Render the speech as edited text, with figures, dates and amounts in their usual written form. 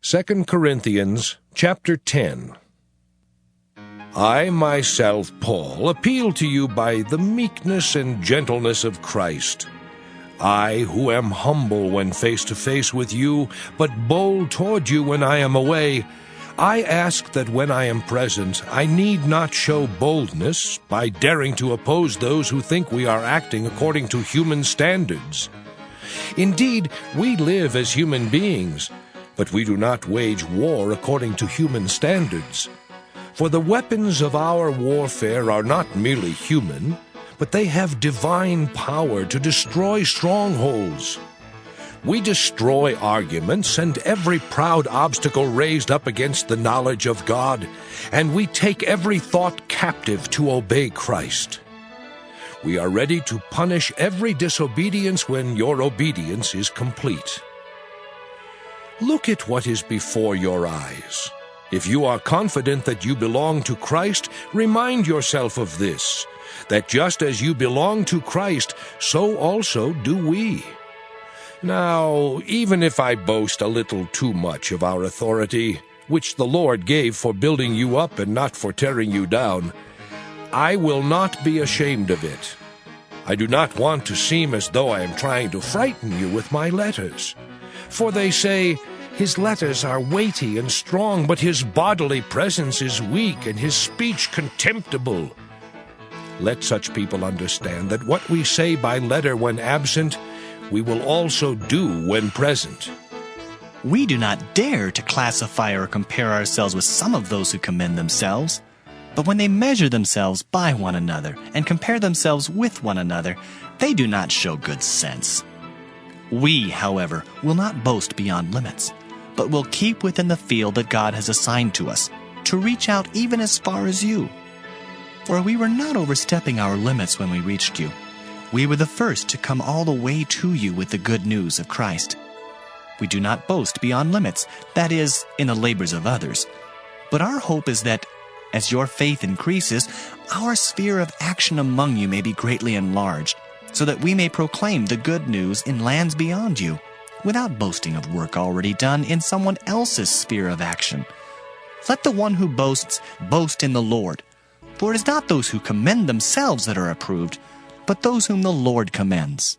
2 Corinthians chapter 10. I myself, Paul, appeal to you by the meekness and gentleness of Christ. I, who am humble when face to face with you, but bold toward you when I am away, I ask that when I am present, I need not show boldness by daring to oppose those who think we are acting according to human standards. Indeed, we live as human beings, but we do not wage war according to human standards. For the weapons of our warfare are not merely human, but they have divine power to destroy strongholds. We destroy arguments and every proud obstacle raised up against the knowledge of God, and we take every thought captive to obey Christ. We are ready to punish every disobedience when your obedience is complete. Look at what is before your eyes. If you are confident that you belong to Christ, remind yourself of this, that just as you belong to Christ, so also do we. Now, even if I boast a little too much of our authority, which the Lord gave for building you up and not for tearing you down, I will not be ashamed of it. I do not want to seem as though I am trying to frighten you with my letters. For they say, his letters are weighty and strong, but his bodily presence is weak and his speech contemptible. Let such people understand that what we say by letter when absent, we will also do when present. We do not dare to classify or compare ourselves with some of those who commend themselves. But when they measure themselves by one another and compare themselves with one another, they do not show good sense. We, however, will not boast beyond limits, but will keep within the field that God has assigned to us, to reach out even as far as you. For we were not overstepping our limits when we reached you. We were the first to come all the way to you with the good news of Christ. We do not boast beyond limits, that is, in the labors of others. But our hope is that, as your faith increases, our sphere of action among you may be greatly enlarged, so that we may proclaim the good news in lands beyond you, without boasting of work already done in someone else's sphere of action. Let the one who boasts boast in the Lord. For it is not those who commend themselves that are approved, but those whom the Lord commends.